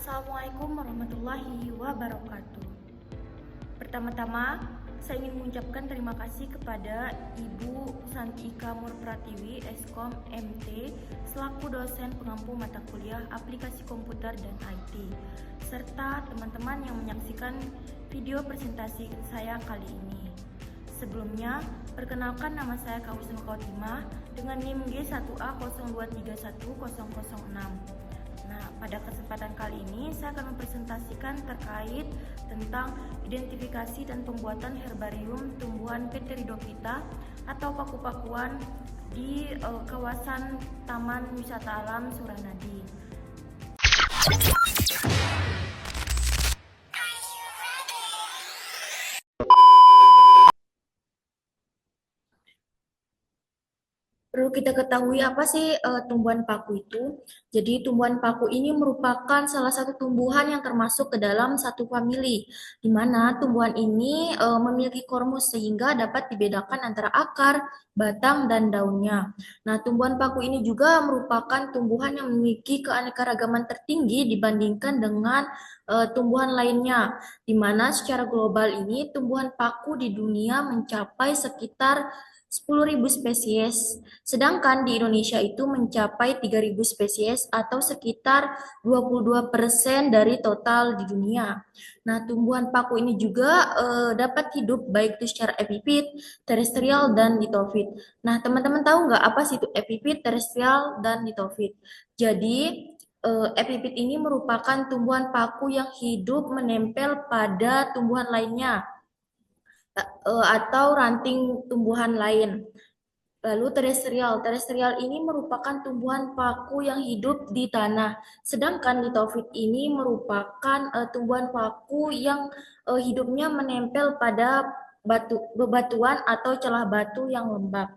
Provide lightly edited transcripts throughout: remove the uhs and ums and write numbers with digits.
Assalamualaikum warahmatullahi wabarakatuh. Pertama-tama, saya ingin mengucapkan terima kasih kepada Ibu Santika Murpratiwi, Eskom MT, selaku dosen pengampu mata kuliah aplikasi komputer dan IT, serta teman-teman yang menyaksikan video presentasi saya kali ini. Sebelumnya, perkenalkan nama saya Kausun Khotimah dengan NIM G1A02310006. Nah, pada kesempatan kali ini saya akan mempresentasikan terkait tentang identifikasi dan pembuatan herbarium tumbuhan Pteridophyta atau paku-pakuan di kawasan Taman Wisata Alam Suranadi. Perlu kita ketahui apa sih tumbuhan paku itu? Jadi tumbuhan paku ini merupakan salah satu tumbuhan yang termasuk ke dalam satu famili, di mana tumbuhan ini memiliki kormus sehingga dapat dibedakan antara akar, batang, dan daunnya. Nah, tumbuhan paku ini juga merupakan tumbuhan yang memiliki keanekaragaman tertinggi dibandingkan dengan tumbuhan lainnya, di mana secara global ini tumbuhan paku di dunia mencapai sekitar 10.000 spesies, sedangkan di Indonesia itu mencapai 3.000 spesies atau sekitar 22% dari total di dunia. Nah, tumbuhan paku ini juga dapat hidup baik itu secara epifit, terestrial, dan litofit. Nah, teman-teman tahu nggak apa sih itu epifit, terestrial, dan litofit? Jadi, epifit ini merupakan tumbuhan paku yang hidup menempel pada tumbuhan lainnya atau ranting tumbuhan lain. Lalu terestrial ini merupakan tumbuhan paku yang hidup di tanah. Sedangkan litofit ini merupakan tumbuhan paku yang hidupnya menempel pada bebatuan atau celah batu yang lembab.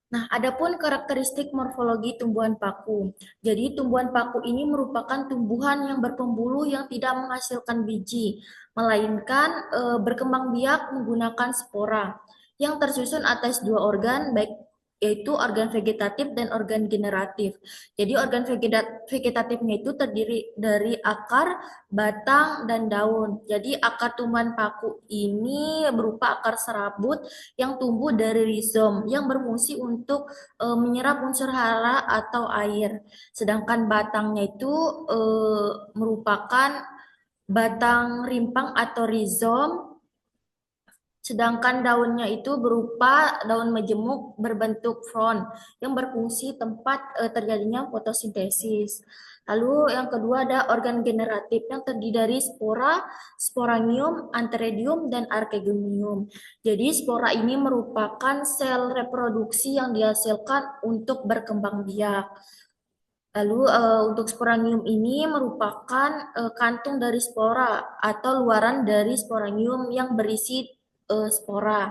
Nah, adapun karakteristik morfologi tumbuhan paku. Jadi, tumbuhan paku ini merupakan tumbuhan yang berpembuluh yang tidak menghasilkan biji, melainkan berkembang biak menggunakan spora yang tersusun atas dua organ, baik yaitu organ vegetatif dan organ generatif. Jadi organ vegetatifnya itu terdiri dari akar, batang, dan daun. Jadi akar tumbuhan paku ini berupa akar serabut yang tumbuh dari rizom yang berfungsi untuk menyerap unsur hara atau air. Sedangkan batangnya itu merupakan batang rimpang atau rizom, sedangkan daunnya itu berupa daun majemuk berbentuk frond yang berfungsi tempat terjadinya fotosintesis. Lalu yang kedua ada organ generatif yang terdiri dari spora, sporangium, antheridium, dan archegonium. Jadi spora ini merupakan sel reproduksi yang dihasilkan untuk berkembang biak. Lalu untuk sporangium ini merupakan kantung dari spora atau luaran dari sporangium yang berisi spora.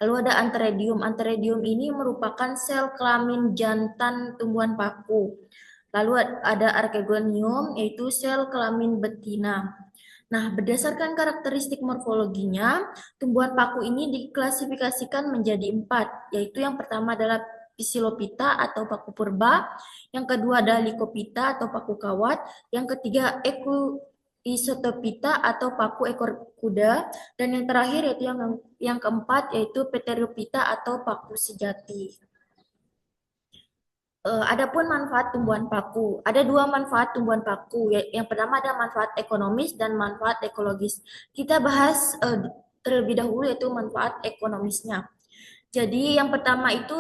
Lalu ada antheridium. Antheridium ini merupakan sel kelamin jantan tumbuhan paku. Lalu ada archegonium, yaitu sel kelamin betina. Nah, berdasarkan karakteristik morfologinya, tumbuhan paku ini diklasifikasikan menjadi 4, yaitu yang pertama adalah Psilophyta atau paku purba, yang kedua adalah Lycophyta atau paku kawat, yang ketiga Isotopita atau paku ekor kuda, dan yang terakhir yaitu yang keempat yaitu Pteridophyta atau paku sejati. Adapun manfaat tumbuhan paku, ada dua manfaat tumbuhan paku. Yang pertama ada manfaat ekonomis dan manfaat ekologis. Kita bahas terlebih dahulu yaitu manfaat ekonomisnya. Jadi yang pertama itu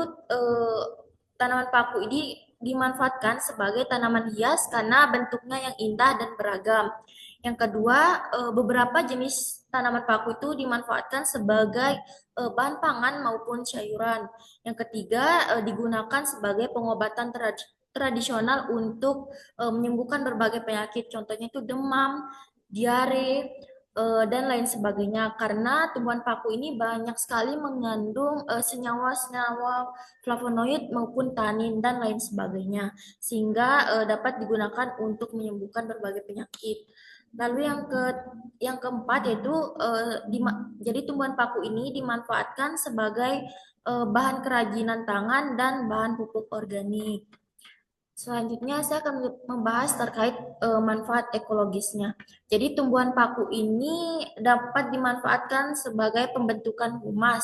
tanaman paku ini dimanfaatkan sebagai tanaman hias karena bentuknya yang indah dan beragam. Yang kedua, beberapa jenis tanaman paku itu dimanfaatkan sebagai bahan pangan maupun sayuran. Yang ketiga, digunakan sebagai pengobatan tradisional untuk menyembuhkan berbagai penyakit. Contohnya itu demam, diare, dan lain sebagainya. Karena tumbuhan paku ini banyak sekali mengandung senyawa-senyawa flavonoid maupun tanin dan lain sebagainya, sehingga dapat digunakan untuk menyembuhkan berbagai penyakit. Lalu yang keempat yaitu jadi tumbuhan paku ini dimanfaatkan sebagai bahan kerajinan tangan dan bahan pupuk organik. Selanjutnya saya akan membahas terkait manfaat ekologisnya. Jadi tumbuhan paku ini dapat dimanfaatkan sebagai pembentukan humas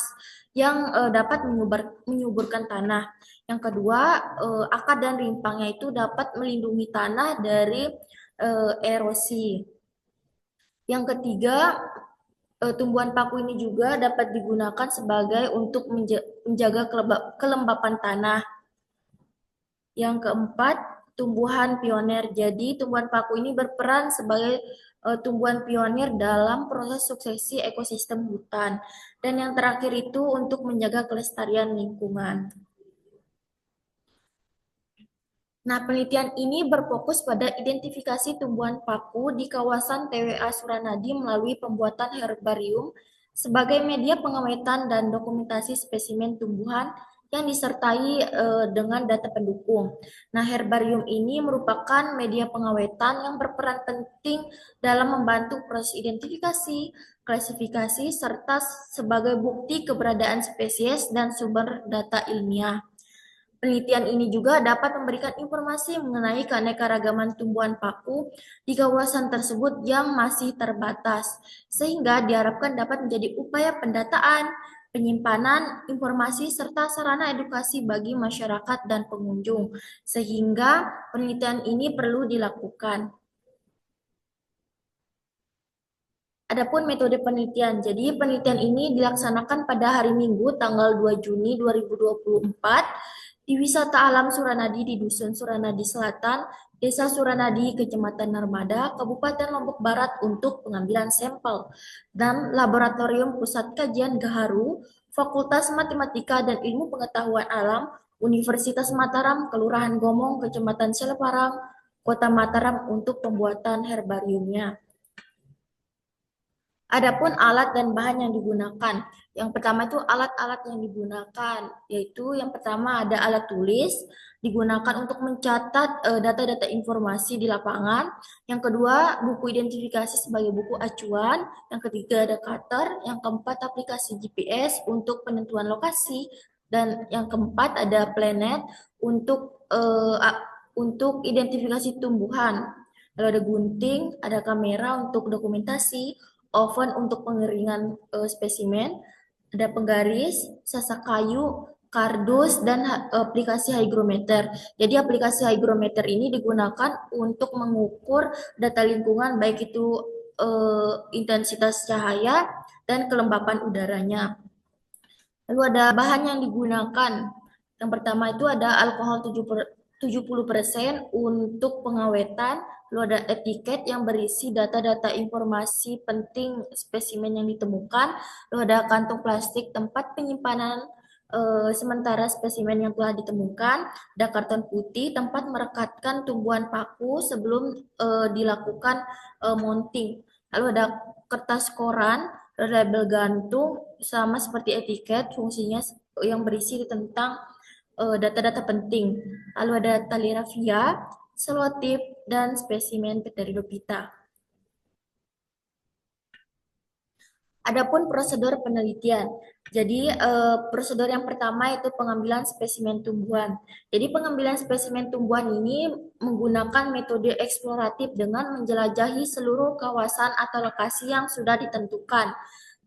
yang dapat menyuburkan tanah. Yang kedua, akar dan rimpangnya itu dapat melindungi tanah dari erosi. Yang ketiga, tumbuhan paku ini juga dapat digunakan sebagai untuk menjaga kelembapan tanah. Yang keempat, tumbuhan pionir. Jadi, tumbuhan paku ini berperan sebagai tumbuhan pionir dalam proses suksesi ekosistem hutan. Dan yang terakhir itu untuk menjaga kelestarian lingkungan. Nah, penelitian ini berfokus pada identifikasi tumbuhan paku di kawasan TWA Suranadi melalui pembuatan herbarium sebagai media pengawetan dan dokumentasi spesimen tumbuhan yang disertai dengan data pendukung. Nah, herbarium ini merupakan media pengawetan yang berperan penting dalam membantu proses identifikasi, klasifikasi, serta sebagai bukti keberadaan spesies dan sumber data ilmiah. Penelitian ini juga dapat memberikan informasi mengenai keanekaragaman tumbuhan paku di kawasan tersebut yang masih terbatas, sehingga diharapkan dapat menjadi upaya pendataan, penyimpanan informasi, serta sarana edukasi bagi masyarakat dan pengunjung, sehingga penelitian ini perlu dilakukan. Adapun metode penelitian. Jadi penelitian ini dilaksanakan pada hari Minggu tanggal 2 Juni 2024 di Wisata Alam Suranadi di Dusun Suranadi Selatan, Desa Suranadi, Kecamatan Narmada, Kabupaten Lombok Barat untuk pengambilan sampel dan Laboratorium Pusat Kajian Gaharu, Fakultas Matematika dan Ilmu Pengetahuan Alam, Universitas Mataram, Kelurahan Gomong, Kecamatan Seleparang, Kota Mataram untuk pembuatan herbariumnya. Adapun alat dan bahan yang digunakan. Yang pertama itu alat-alat yang digunakan, yaitu yang pertama ada alat tulis, digunakan untuk mencatat data-data informasi di lapangan. Yang kedua, buku identifikasi sebagai buku acuan. Yang ketiga ada cutter. Yang keempat, aplikasi GPS untuk penentuan lokasi. Dan yang keempat ada planet untuk identifikasi tumbuhan. Lalu ada gunting, ada kamera untuk dokumentasi, oven untuk pengeringan spesimen, ada penggaris, sasak kayu, kardus, dan aplikasi hygrometer. Jadi aplikasi hygrometer ini digunakan untuk mengukur data lingkungan baik itu intensitas cahaya dan kelembapan udaranya. Lalu ada bahan yang digunakan. Yang pertama itu ada alkohol 70% untuk pengawetan, lalu ada etiket yang berisi data-data informasi penting spesimen yang ditemukan, lalu ada kantong plastik tempat penyimpanan sementara spesimen yang telah ditemukan, ada karton putih tempat merekatkan tumbuhan paku sebelum dilakukan mounting, lalu ada kertas koran, label gantung, sama seperti etiket, fungsinya yang berisi tentang data-data penting. Lalu ada tali rafia, selotip, dan spesimen Pteridophyta. Adapun prosedur penelitian. Jadi prosedur yang pertama itu pengambilan spesimen tumbuhan. Jadi pengambilan spesimen tumbuhan ini menggunakan metode eksploratif dengan menjelajahi seluruh kawasan atau lokasi yang sudah ditentukan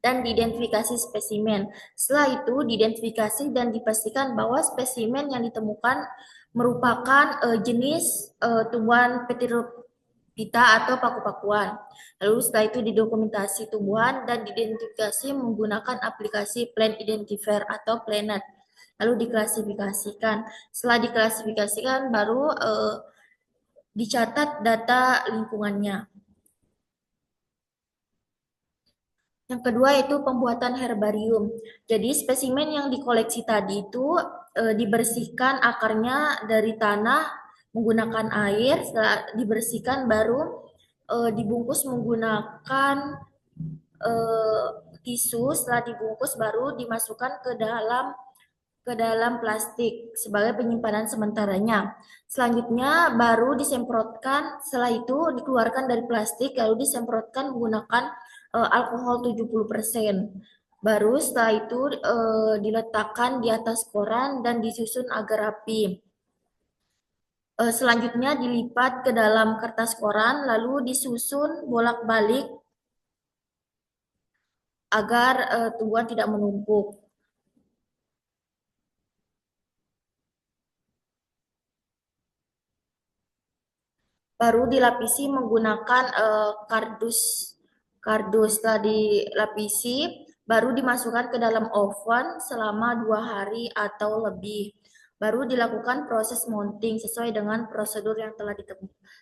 dan diidentifikasi spesimen. Setelah itu diidentifikasi dan dipastikan bahwa spesimen yang ditemukan merupakan jenis tumbuhan Pteridophyta atau paku-pakuan. Lalu setelah itu didokumentasi tumbuhan dan diidentifikasi menggunakan aplikasi Plant Identifier atau Planet. Lalu diklasifikasikan. Setelah diklasifikasikan baru dicatat data lingkungannya. Yang kedua itu pembuatan herbarium. Jadi spesimen yang dikoleksi tadi itu dibersihkan akarnya dari tanah menggunakan air, setelah dibersihkan baru dibungkus menggunakan eh, tisu, setelah dibungkus baru dimasukkan ke dalam plastik sebagai penyimpanan sementaranya. Selanjutnya baru disemprotkan, setelah itu dikeluarkan dari plastik lalu disemprotkan menggunakan alkohol 70%. Baru setelah itu diletakkan di atas koran dan disusun agar rapi. Selanjutnya dilipat ke dalam kertas koran, lalu disusun bolak-balik agar tumbuhan tidak menumpuk. Baru dilapisi menggunakan kardus. Kardus setelah dilapisi, baru dimasukkan ke dalam oven selama 2 hari atau lebih. Baru dilakukan proses mounting sesuai dengan prosedur yang telah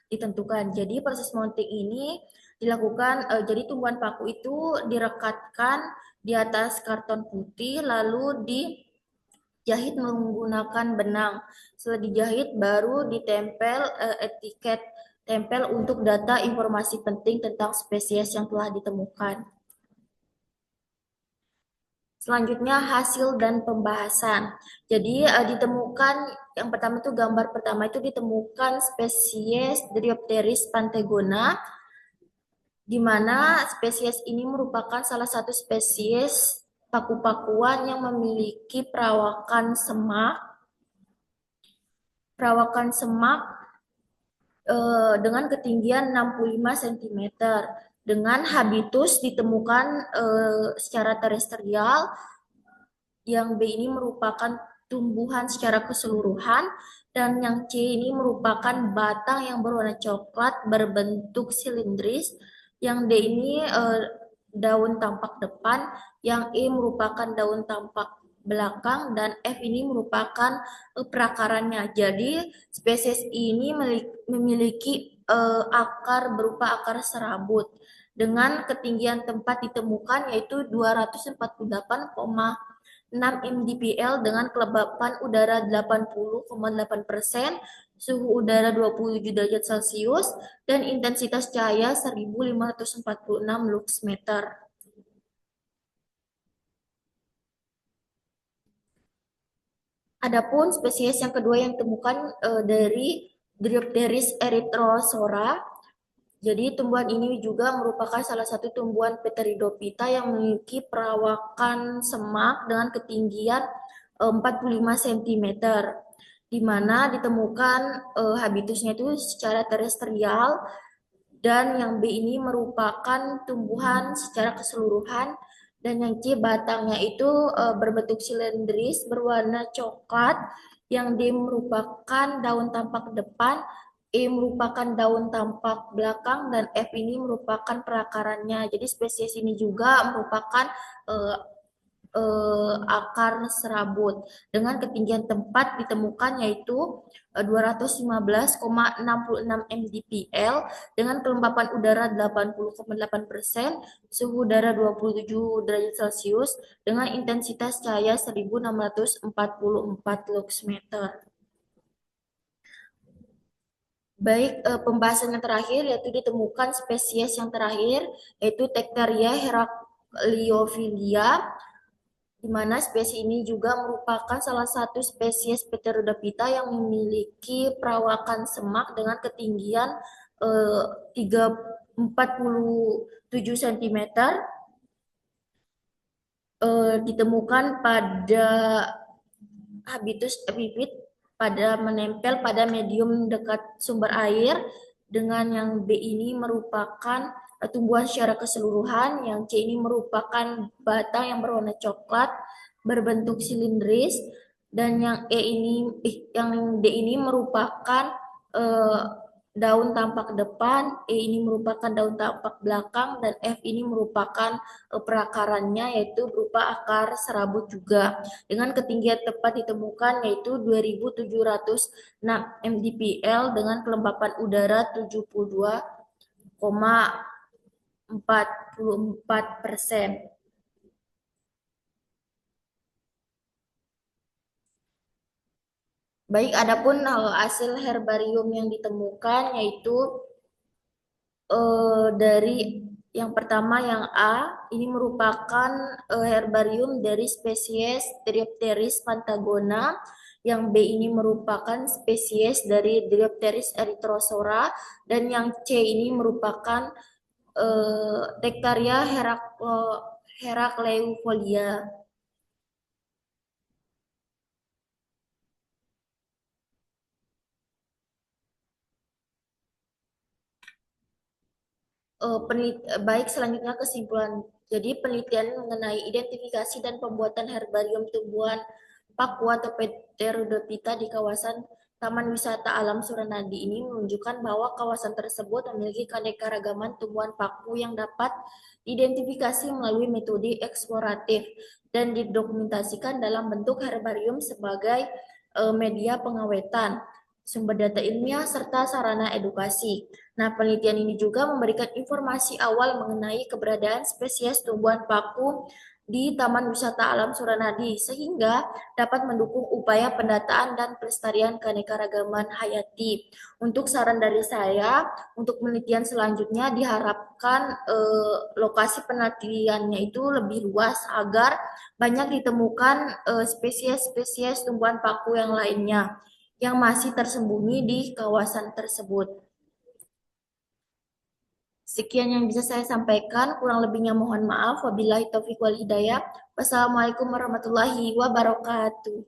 ditentukan. Jadi proses mounting ini dilakukan, jadi tumbuhan paku itu direkatkan di atas karton putih, lalu dijahit menggunakan benang. Setelah dijahit baru ditempel etiket tempel untuk data informasi penting tentang spesies yang telah ditemukan. Selanjutnya hasil dan pembahasan. Jadi ditemukan yang pertama itu gambar pertama itu ditemukan spesies Dryopteris pantegona, di mana spesies ini merupakan salah satu spesies paku-pakuan yang memiliki perawakan semak dengan ketinggian 65 cm. Dengan habitus ditemukan secara terestrial, yang B ini merupakan tumbuhan secara keseluruhan, dan yang C ini merupakan batang yang berwarna coklat berbentuk silindris, yang D ini daun tampak depan, yang E merupakan daun tampak belakang, dan F ini merupakan perakarannya. Jadi spesies ini memiliki akar berupa akar serabut dengan ketinggian tempat ditemukan yaitu 248,6 mdpl dengan kelembapan udara 80,8%, suhu udara 27 derajat Celcius, dan intensitas cahaya 1546 lux meter. Adapun spesies yang kedua yang ditemukan dari Dryopteris erythrosora. Jadi tumbuhan ini juga merupakan salah satu tumbuhan Pteridophyta yang memiliki perawakan semak dengan ketinggian 45 cm, di mana ditemukan habitusnya itu secara terestrial, dan yang B ini merupakan tumbuhan secara keseluruhan, dan yang C batangnya itu berbentuk silindris berwarna coklat, yang D merupakan daun tampak depan, E merupakan daun tampak belakang, dan F ini merupakan perakarannya. Jadi spesies ini juga merupakan eh, akar serabut dengan ketinggian tempat ditemukan yaitu 215,66 mdpl dengan kelembapan udara 80,8%, suhu udara 27 derajat Celcius, dengan intensitas cahaya 1644 lux meter. Baik, pembahasan yang terakhir yaitu ditemukan spesies yang terakhir yaitu Tectaria heracleophilia, di mana spesies ini juga merupakan salah satu spesies Pteridophyta yang memiliki perawakan semak dengan ketinggian 47 cm, ditemukan pada habitus epifit pada menempel pada medium dekat sumber air, dengan yang B ini merupakan tumbuhan secara keseluruhan, yang C ini merupakan batang yang berwarna coklat berbentuk silindris, dan yang D ini merupakan eh, daun tampak depan, E ini merupakan daun tampak belakang, dan F ini merupakan perakarannya yaitu berupa akar serabut juga dengan ketinggian tempat ditemukan yaitu 2706 mdpl dengan kelembapan udara 72,44%. Baik, adapun hasil herbarium yang ditemukan yaitu dari yang pertama yang A ini merupakan herbarium dari spesies Dryopteris pantagona, yang B ini merupakan spesies dari Dryopteris erythrosora, dan yang C ini merupakan Tectaria heracleofolia. baik selanjutnya kesimpulan. Jadi penelitian mengenai identifikasi dan pembuatan herbarium tumbuhan paku atau Pteridophyta di kawasan Taman Wisata Alam Suranadi ini menunjukkan bahwa kawasan tersebut memiliki keanekaragaman tumbuhan paku yang dapat diidentifikasi melalui metode eksploratif dan didokumentasikan dalam bentuk herbarium sebagai media pengawetan, sumber data ilmiah, serta sarana edukasi. Nah, penelitian ini juga memberikan informasi awal mengenai keberadaan spesies tumbuhan paku di Taman Wisata Alam Suranadi, sehingga dapat mendukung upaya pendataan dan pelestarian keanekaragaman hayati. Untuk saran dari saya, untuk penelitian selanjutnya diharapkan lokasi penelitiannya itu lebih luas agar banyak ditemukan spesies-spesies tumbuhan paku yang lainnya yang masih tersembunyi di kawasan tersebut. Sekian yang bisa saya sampaikan, kurang lebihnya mohon maaf. Wabillahi taufiq wal hidayah. Wassalamualaikum warahmatullahi wabarakatuh.